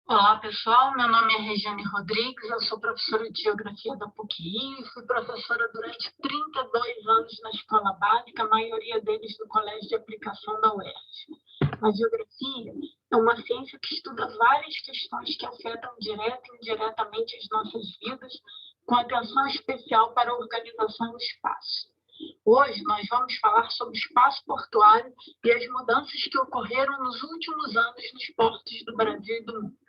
Olá, pessoal. Meu nome é Regiane Rodrigues, eu sou professora de Geografia da PUC-Rio e fui professora durante 32 anos na escola básica, a maioria deles no Colégio de Aplicação da UERJ. A geografia é uma ciência que estuda várias questões que afetam direta e indiretamente as nossas vidas, com atenção especial para a organização do espaço. Hoje nós vamos falar sobre o espaço portuário e as mudanças que ocorreram nos últimos anos nos portos do Brasil e do mundo.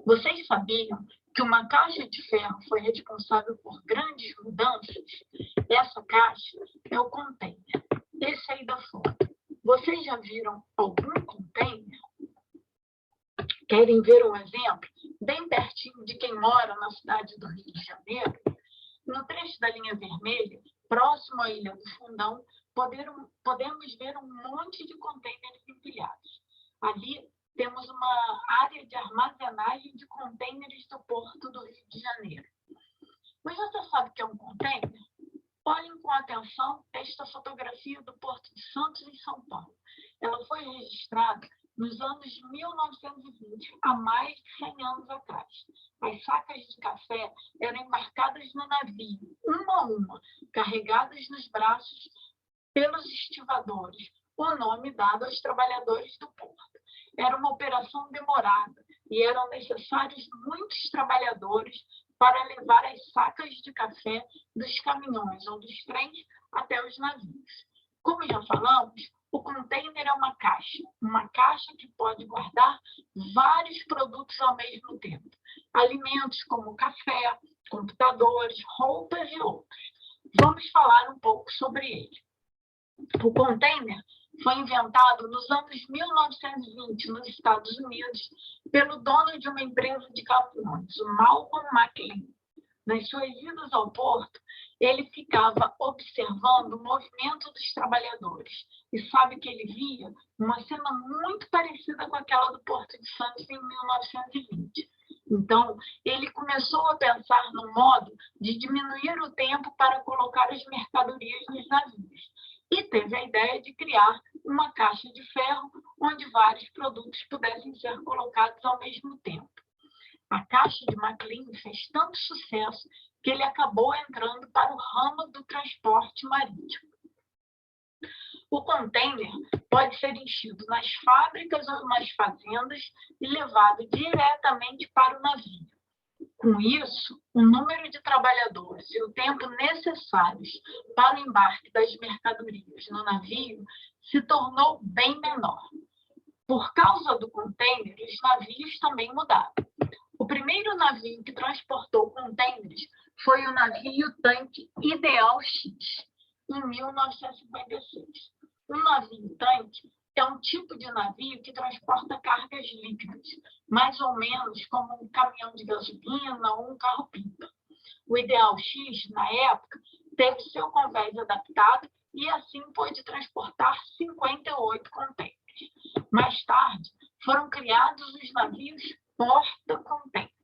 Vocês sabiam que uma caixa de ferro foi responsável por grandes mudanças? Essa caixa é o container. Esse aí da foto. Vocês já viram algum container? Querem ver um exemplo? Bem pertinho de quem mora na cidade do Rio de Janeiro, no trecho da linha vermelha, próximo à Ilha do Fundão, podemos ver um monte de containers empilhados. Ali temos uma área de armazenagem de contêineres do Porto do Rio de Janeiro. Mas você sabe o que é um container? Olhem com atenção esta fotografia do Porto de Santos, em São Paulo. Ela foi registrada nos anos de 1920, há mais de 100 anos atrás. As sacas de café eram embarcadas no navio, uma a uma, carregadas nos braços pelos estivadores, o nome dado aos trabalhadores do porto. Era uma operação demorada e eram necessários muitos trabalhadores para levar as sacas de café dos caminhões ou dos trens até os navios. Como já falamos, o container é uma caixa que pode guardar vários produtos ao mesmo tempo. Alimentos como café, computadores, roupas e outros. Vamos falar um pouco sobre ele. O container foi inventado nos anos 1920 nos Estados Unidos pelo dono de uma empresa de caminhões, o Malcolm McLean. Nas suas idas ao porto, ele ficava observando o movimento dos trabalhadores e sabe que ele via uma cena muito parecida com aquela do Porto de Santos em 1920. Então, ele começou a pensar no modo de diminuir o tempo para colocar as mercadorias nos navios e teve a ideia de criar uma caixa de ferro onde vários produtos pudessem ser colocados ao mesmo tempo. A caixa de McLean fez tanto sucesso que ele acabou entrando para o ramo do transporte marítimo. O container pode ser enchido nas fábricas ou nas fazendas e levado diretamente para o navio. Com isso, o número de trabalhadores e o tempo necessários para o embarque das mercadorias no navio se tornou bem menor. Por causa do container, os navios também mudaram. O primeiro navio que transportou contêineres foi o navio-tanque Ideal X, em 1956. Um navio-tanque é um tipo de navio que transporta cargas líquidas, mais ou menos como um caminhão de gasolina ou um carro-pipa. O Ideal X, na época, teve seu convés adaptado e assim pôde transportar 58 contêineres. Mais tarde, foram criados os navios porta-contêineres.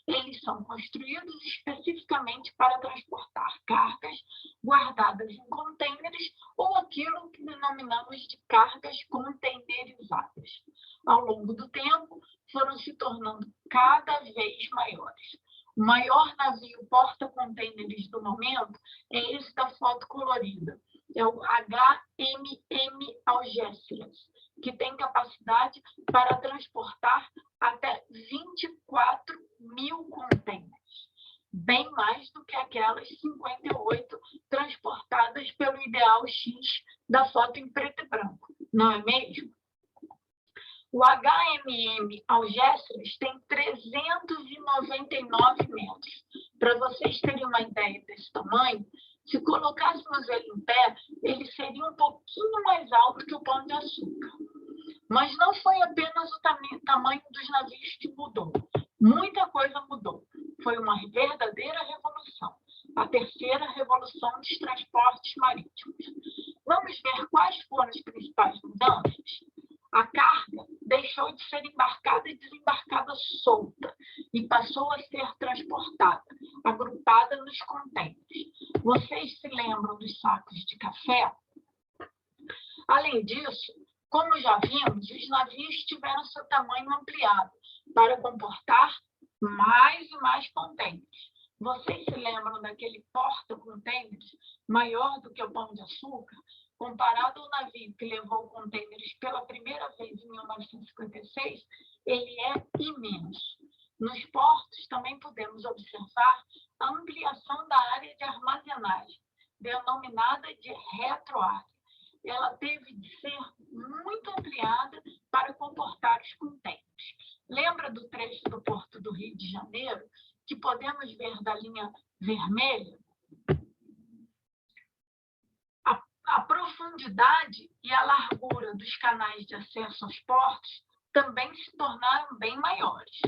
Eles são construídos especificamente para transportar cargas guardadas em contêineres ou aquilo que denominamos de cargas containerizadas. Ao longo do tempo, foram se tornando cada vez maiores. O maior navio porta-contêineres do momento é esse da foto colorida. É o HMM Algeciras, que tem capacidade para transportar até 24 mil contêineres, bem mais do que aquelas 58 transportadas pelo Ideal X da foto em preto e branco, não é mesmo? O HMM Algeciras tem 399 metros. Para vocês terem uma ideia desse tamanho, se colocássemos ele em pé, ele seria um pouquinho mais alto que o Pão de Açúcar. Mas não foi apenas o tamanho dos navios que mudou. Muita coisa mudou. Foi uma verdadeira revolução. A terceira revolução dos transportes marítimos. Vamos ver quais foram as principais mudanças? A carga deixou de ser embarcada e desembarcada solta e passou a ser transportada, agrupada nos contêineres. Vocês se lembram dos sacos de café? Além disso, como já vimos, os navios tiveram seu tamanho ampliado, para comportar mais e mais contêineres. Vocês se lembram daquele porta-contêineres maior do que o Pão de Açúcar? Comparado ao navio que levou contêineres pela primeira vez em 1956, ele é imenso. Nos portos também podemos observar a ampliação da área de armazenagem, denominada de retroárea. Ela teve de ser muito ampliada para comportar os contêineres. Lembra do trecho do Porto do Rio de Janeiro, que podemos ver da linha vermelha? A profundidade e a largura dos canais de acesso aos portos também se tornaram bem maiores.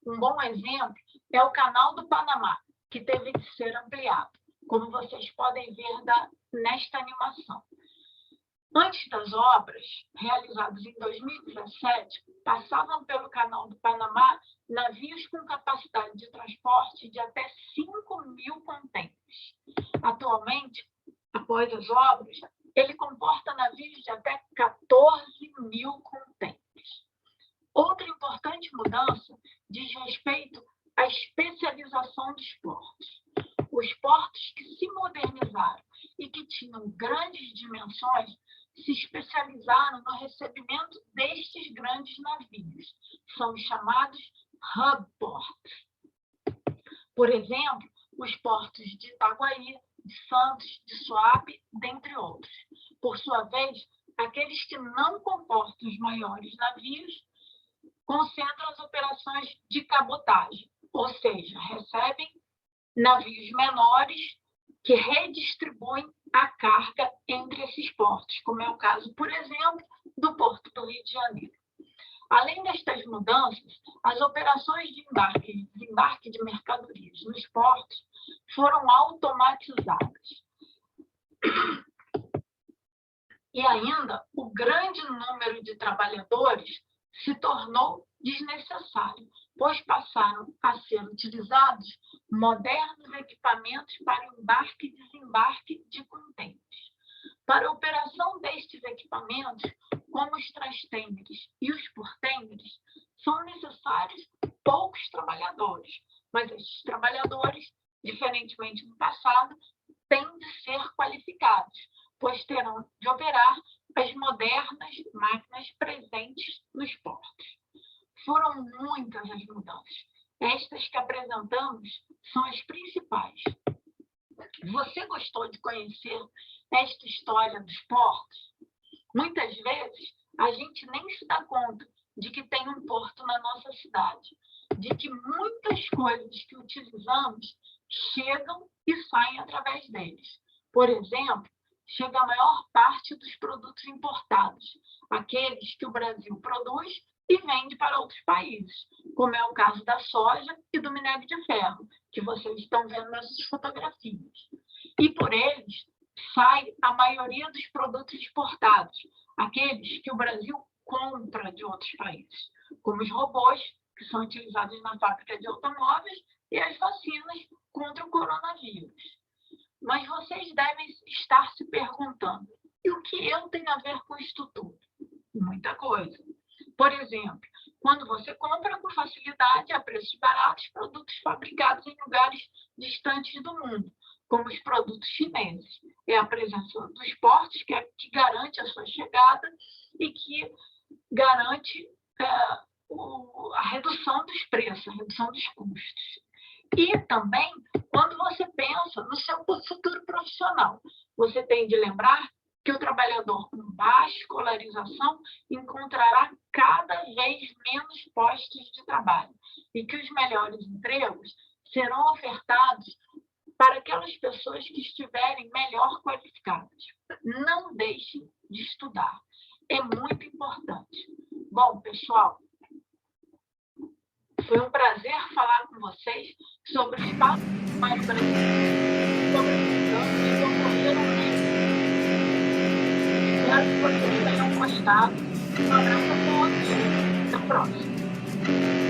Um bom exemplo é o Canal do Panamá, que teve de ser ampliado, como vocês podem ver nesta animação. Antes das obras, realizadas em 2017, passavam pelo Canal do Panamá navios com capacidade de transporte de até 5.000 contêineres. Atualmente, após as obras, ele comporta navios de até 14.000 contêineres. Outra importante mudança diz respeito à especialização dos portos. Os portos que se modernizaram e que tinham grandes dimensões se especializaram no recebimento destes grandes navios. São os chamados hub ports. Por exemplo, os portos de Itaguaí, de Santos, de Suape, dentre outros. Por sua vez, aqueles que não comportam os maiores navios concentram as operações de cabotagem, ou seja, recebem navios menores que redistribuem a carga entre esses portos, como é o caso, por exemplo, do Porto do Rio de Janeiro. Além destas mudanças, as operações de embarque e desembarque de mercadorias nos portos foram automatizadas. E ainda, o grande número de trabalhadores se tornou desnecessário, pois passaram a ser utilizados modernos equipamentos para embarque e desembarque de contêineres. Para a operação destes equipamentos, como os transtêineres e os portêineres, são necessários poucos trabalhadores, mas estes trabalhadores, diferentemente do passado, têm de ser qualificados, pois terão de operar as modernas máquinas presentes nos portos. Foram muitas as mudanças. Estas que apresentamos são as principais. Você gostou de conhecer esta história dos portos? Muitas vezes, a gente nem se dá conta de que tem um porto na nossa cidade, de que muitas coisas que utilizamos chegam e saem através deles. Por exemplo, chega a maior parte dos produtos importados, aqueles que o Brasil produz e vende para outros países, como é o caso da soja e do minério de ferro, que vocês estão vendo nessas fotografias. E por eles sai a maioria dos produtos exportados, aqueles que o Brasil compra de outros países, como os robôs, que são utilizados na fábrica de automóveis, e as vacinas contra o coronavírus. Mas vocês devem estar se perguntando, e o que eu tenho a ver com isso tudo? Muita coisa. Por exemplo, quando você compra com facilidade a preços baratos produtos fabricados em lugares distantes do mundo, como os produtos chineses. É a presença dos portos que garante a sua chegada e que garante a redução dos preços, a redução dos custos. E também, quando você pensa no seu futuro profissional, você tem de lembrar que o trabalhador com baixa escolarização encontrará cada vez menos postos de trabalho e que os melhores empregos serão ofertados para aquelas pessoas que estiverem melhor qualificadas. Não deixem de estudar. É muito importante. Bom, pessoal, foi um prazer falar com vocês sobre o espaço mais brasileiro, sobre as mudanças que ocorreram nele. Espero que vocês tenham gostado. Um abraço a todos. Até a próxima.